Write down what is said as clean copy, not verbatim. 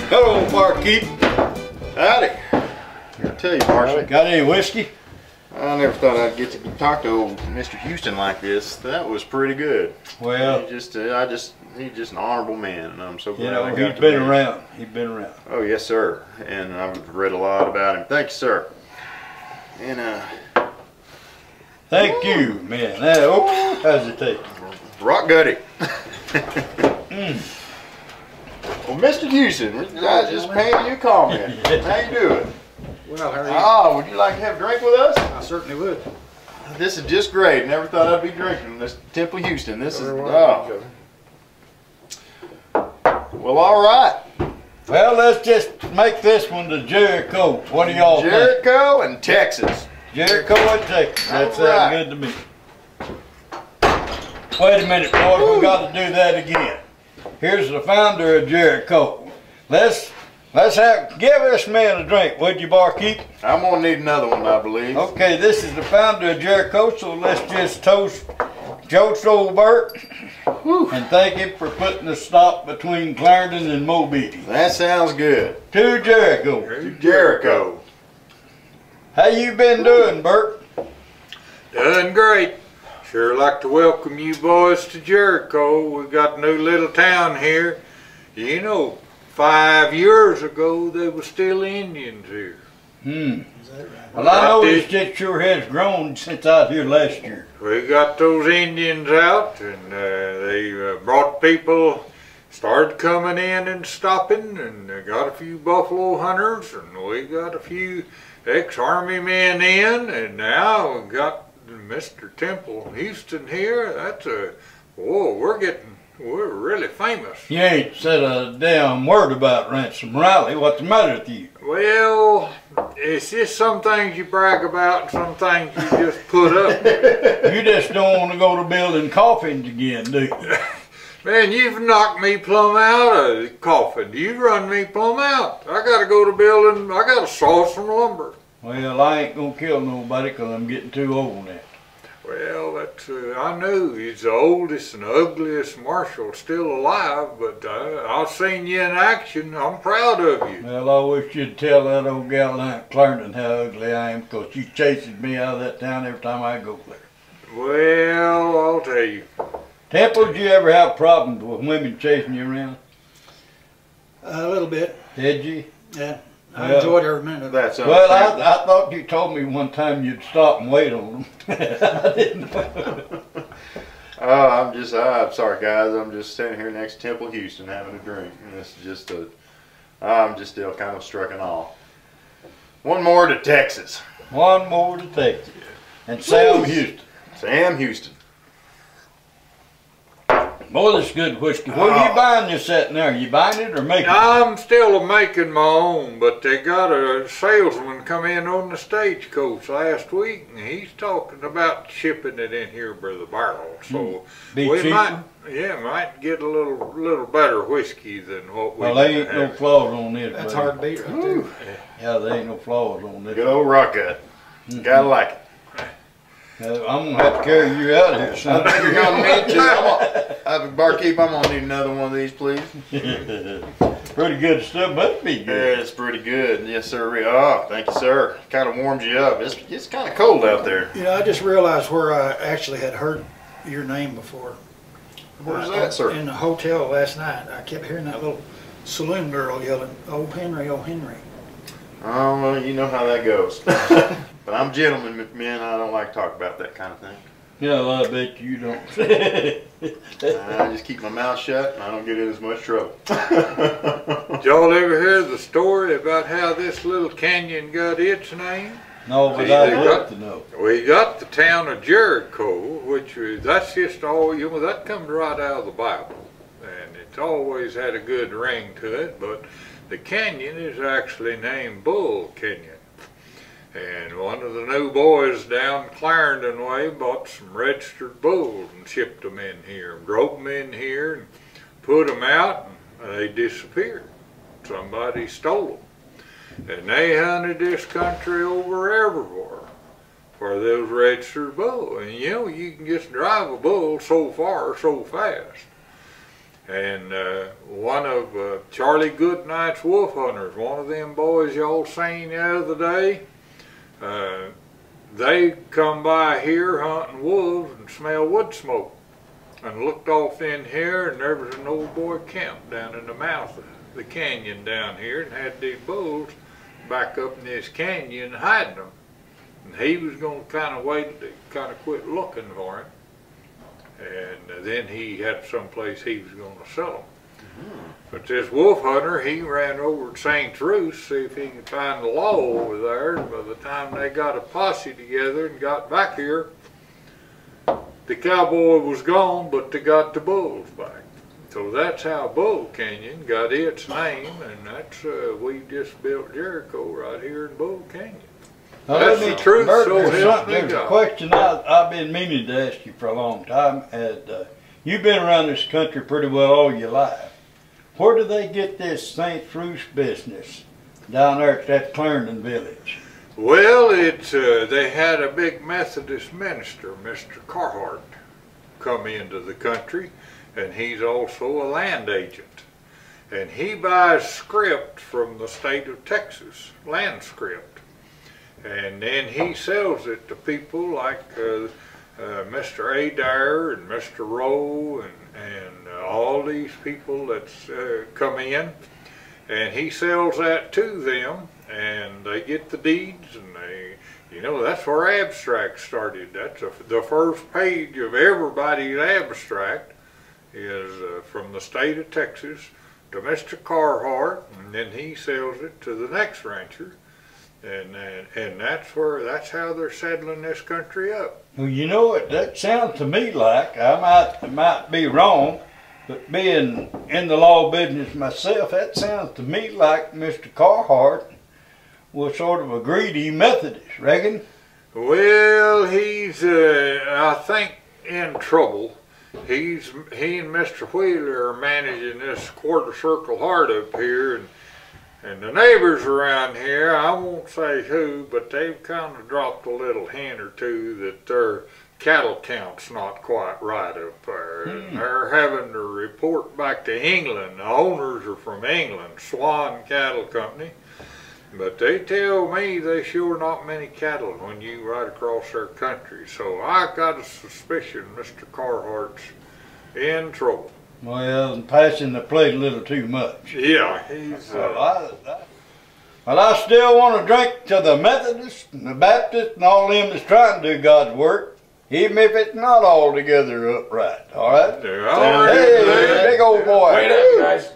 Hello, barkeep. Howdy. I tell you, Marshall, Got any whiskey? I never thought I'd get to talk to old Mr. Houston like this. That was pretty good. Well, he's just an honorable man, and I'm so glad. you know, I got he's to been meet him. around. He's been around. Oh yes, sir. And I've read a lot about him. Thank you, sir. And Thank you, man. Oh, how's it take? rock gutty. Well, Mr. Houston, I was just paying you a comment. How you doing? Well, how are you? Oh, would you like to have a drink with us? I certainly would. This is just great. Never thought I'd be drinking this Temple Houston. This is Oh. well, all right. Well, let's just make this one to Jericho. What do y'all think? Jericho and Texas. Jericho and Texas. That All sounds right. good to me. Wait a minute, boys. We got to do that again. Here's the founder of Jericho. Let's give this man a drink, would you, barkeep? I'm gonna need another one, I believe. Okay, this is the founder of Jericho, so let's just toast Joe Solbert and thank him for putting a stop between Clarendon and Mobile. That sounds good. To Jericho. To Jericho. How you been doing, Bert? Doing great. Sure like to welcome you boys to Jericho. We got a new little town here. You know, 5 years ago they were still Indians here. Well, I noticed it sure has grown since out here last year. We got those Indians out and they brought people, started coming in and stopping, and they got a few buffalo hunters, and we got a few ex-army men in, and now we got Mr. Temple Houston here. That's we're really famous. You ain't said a damn word about Ransom Riley. What's the matter with you? Well, it's just some things you brag about and some things you just put up. You just don't want to go to building coffins again, do you? Man, you've knocked me plumb out of the coffin. You run me plumb out. I gotta go to building, I gotta saw some lumber. Well, I ain't gonna kill nobody because I'm getting too old now. Well, that's, I knew he's the oldest and ugliest marshal still alive, but I've seen you in action. I'm proud of you. Well, I wish you'd tell that old gal down at Clarendon how ugly I am, because she chases me out of that town every time I go there. Well, I'll tell you. Temple, did you ever have problems with women chasing you around? A little bit, Did you? yeah. I Well, enjoyed every minute of it. That's Well, understandable. I thought you told me one time you'd stop and wait on them. I didn't know. Oh, I'm sorry, guys. I'm just sitting here next to Temple Houston having a drink, and this is just I'm just still kind of struck in awe. One more to Texas. One more to Texas. And Sam Houston. Sam Houston. Boy, this is good whiskey. Where are you buying this at now? Are you buying it or making it? I'm still making my own, but they got a salesman come in on the stagecoach last week, and he's talking about shipping it in here by the barrel. So Be we cheaper? might get a little better whiskey than what we Well, there ain't no flaws on this. That's buddy. hard to beat right there. Yeah, there ain't no flaws on this. Good old rock gut. Gotta like it. I'm gonna have to carry you out of here, I son. think you're gonna need to. Barkeep, I'm gonna need another one of these, please. Pretty good stuff, must be Yeah, good. it's pretty good. Yes, sir. Oh, thank you, sir. Kind of warms you up. It's kind of cold out there. You know, I just realized where I actually had heard your name before. Where's that, sir? In the hotel last night. I kept hearing that little saloon girl yelling, "Oh Henry, oh Henry." Oh, well, you know how that goes. But I'm a gentleman, man. I don't like to talk about that kind of thing. Yeah, well, I bet you don't. I just keep my mouth shut and I don't get in as much trouble. Did y'all ever hear the story about how this little canyon got its name? No, but See, I'd they love got- to know. We got the town of Jericho, that's just all, that comes right out of the Bible. And it's always had a good ring to it, but the canyon is actually named Bull Canyon. And one of the new boys down Clarendon way bought some registered bulls and shipped them in here, and drove them in here and put them out, and they disappeared. Somebody stole them. And they hunted this country over everywhere for those registered bulls. And you know, you can just drive a bull so far so fast. And one of Charlie Goodnight's Wolf Hunters, one of them boys y'all seen the other day. They come by here hunting wolves and smell wood smoke, and looked off in here, and there was an old boy camped down in the mouth of the canyon down here, and had these bulls back up in this canyon hiding them. And he was going to kind of wait to kind of quit looking for him, and then he had someplace he was going to sell them. But this wolf hunter, he ran over to St. Ruth to see if he could find the law over there, and by the time they got a posse together and got back here, the cowboy was gone, but they got the bulls back. So that's how Bull Canyon got its name, and that's, we just built Jericho right here in Bull Canyon. That's the truth, Bert, so help me there's a God. question I've been meaning to ask you for a long time. You've been around this country pretty well all your life. Where do they get this St. Ruth business down there at that Clarendon village? Well, they had a big Methodist minister, Mr. Carhart, come into the country, and he's also a land agent. And he buys script from the state of Texas, land script. And then he sells it to people like Mr. Adair and Mr. Rowe and all these people that's come in, and he sells that to them, and they get the deeds, and they, you know, that's where abstract started. That's the first page of everybody's abstract is from the state of Texas to Mr. Carhart, and then he sells it to the next rancher. And that's how they're settling this country up. Well, you know, that sounds to me like, I might be wrong, but being in the law business myself, that sounds to me like Mr. Carhart was sort of a greedy Methodist, reckon? Well, he's, I think, in trouble. He and Mr. Wheeler are managing this quarter circle heart up here, and the neighbors around here, I won't say who, but they've kind of dropped a little hint or two that their cattle count's not quite right up there. And they're having to report back to England. The owners are from England, Swan Cattle Company. But they tell me there's sure not many cattle when you ride across their country. So I got a suspicion Mr. Carhart's in trouble. Well, and passing the plate a little too much. Yeah, he's... Well, I still want to drink to the Methodists and the Baptists and all them that's trying to do God's work, even if it's not altogether upright, all right? All right. Hey, big old boy. Wait up, guys.